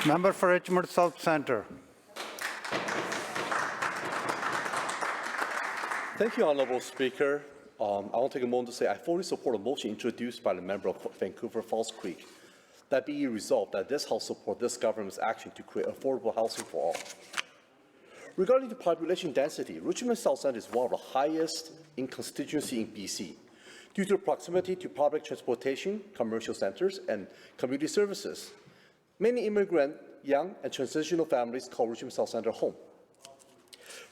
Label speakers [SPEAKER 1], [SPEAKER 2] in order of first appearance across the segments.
[SPEAKER 1] Member for Richmond South Centre.
[SPEAKER 2] Thank you, Honourable Speaker. I want to take a moment to say I fully support a motion introduced by the member of Vancouver Falls Creek that be resolved that this House support this government's action to create affordable housing for all. Regarding the population density, Richmond South Centre is one of the highest in constituency in BC due to proximity to public transportation, commercial centres, and community services. Many immigrant, young, and transitional families call Richmond South Centre home.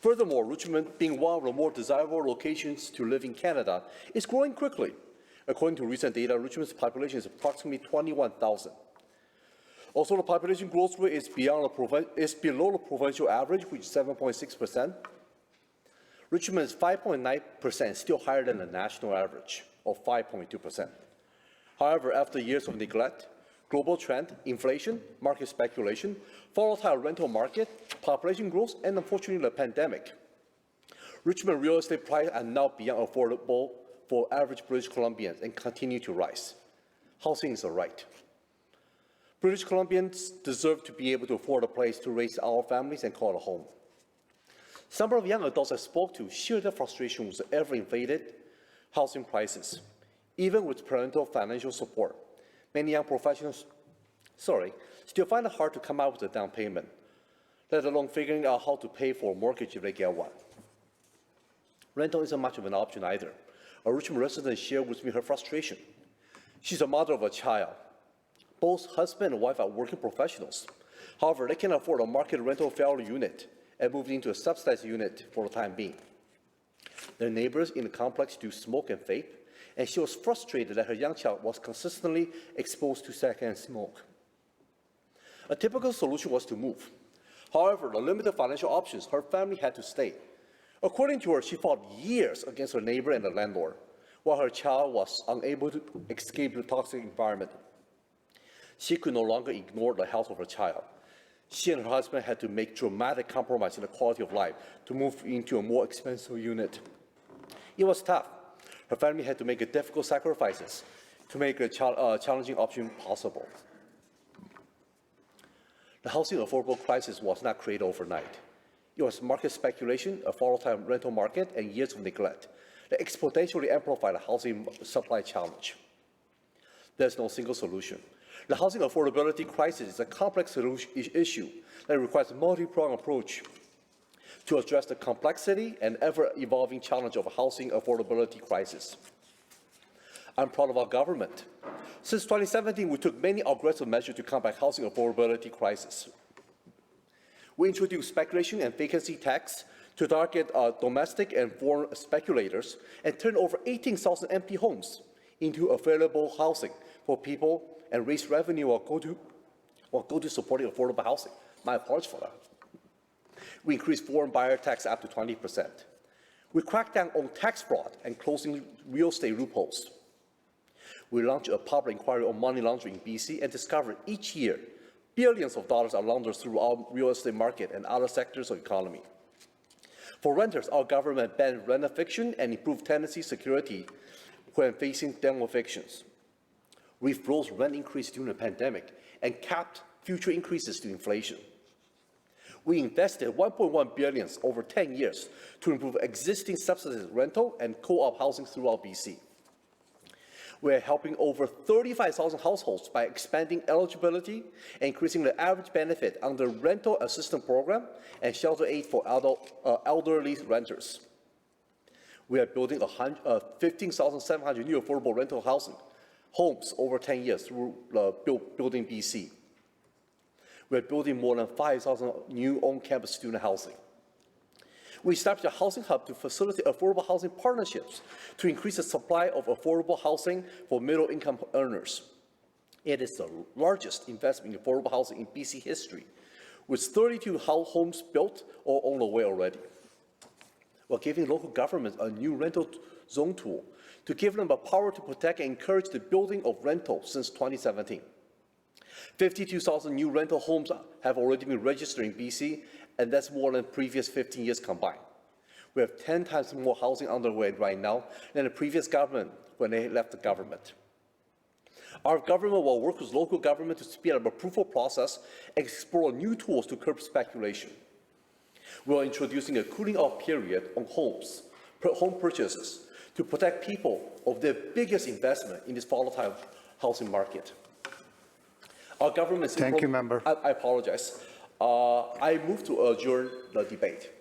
[SPEAKER 2] Furthermore, Richmond, being one of the more desirable locations to live in Canada, is growing quickly. According to recent data, Richmond's population is approximately 21,000. Also, the population growth rate is below the provincial average, which is 7.6%. Richmond's 5.9% is still higher than the national average of 5.2%. However, after years of neglect, global trend, inflation, market speculation, volatile rental market, population growth, and unfortunately the pandemic, Richmond real estate prices are now beyond affordable for average British Columbians and continue to rise. Housing is a right. British Columbians deserve to be able to afford a place to raise our families and call it a home. Some of the young adults I spoke to share their frustration with the ever-inflated housing prices. Even with parental financial support, many young professionals still find it hard to come out with a down payment, let alone figuring out how to pay for a mortgage if they get one. Rental isn't much of an option either. A Richmond resident shared with me her frustration. She's a mother of a child. Both husband and wife are working professionals. However, they can afford a market rental failure unit and moved into a subsidized unit for the time being. Their neighbors in the complex do smoke and vape, and she was frustrated that her young child was consistently exposed to secondhand smoke. A typical solution was to move. However, the limited financial options, her family had to stay. According to her, she fought years against her neighbor and the landlord, while her child was unable to escape the toxic environment. She could no longer ignore the health of her child. She and her husband had to make dramatic compromise in the quality of life to move into a more expensive unit. It was tough. Her family had to make difficult sacrifices to make a challenging option possible. The housing affordable crisis was not created overnight. It was market speculation, a volatile rental market, and years of neglect that exponentially amplified the housing supply challenge. There's no single solution. The housing affordability crisis is a complex issue that requires a multi-prong approach to address the complexity and ever-evolving challenge of a housing affordability crisis. I'm proud of our government. Since 2017, we took many aggressive measures to combat housing affordability crisis. We introduced speculation and vacancy tax to target domestic and foreign speculators and turn over 18,000 empty homes into available housing for people and raise revenue or go to supporting affordable housing. My apologies for that. We increased foreign buyer tax up to 20%. We cracked down on tax fraud and closing real estate loopholes. We launched a public inquiry on money laundering in BC and discovered each year billions of dollars are laundered through our real estate market and other sectors of the economy. For renters, our government banned rent eviction and improved tenancy security when facing demo evictions. We froze rent increase during the pandemic and capped future increases to inflation. We invested $1.1 billion over 10 years to improve existing subsidized rental and co-op housing throughout BC. We are helping over 35,000 households by expanding eligibility and increasing the average benefit under rental assistance program and shelter aid for elderly renters. We are building 15,700 new affordable rental housing homes over 10 years through Building BC. We are building more than 5,000 new on-campus student housing. We established a housing hub to facilitate affordable housing partnerships to increase the supply of affordable housing for middle-income earners. It is the largest investment in affordable housing in BC history, with 32 homes built or on the way already. We're giving local governments a new rental zone tool to give them the power to protect and encourage the building of rentals since 2017. 52,000 new rental homes have already been registered in BC, and that's more than previous 15 years combined. We have 10 times more housing underway right now than the previous government when they left the government. Our government will work with local government to speed up approval process and explore new tools to curb speculation. We are introducing a cooling off period on home purchases to protect people of their biggest investment in this volatile housing market. Our government...
[SPEAKER 1] Thank you, member.
[SPEAKER 2] I apologize. I move to adjourn the debate.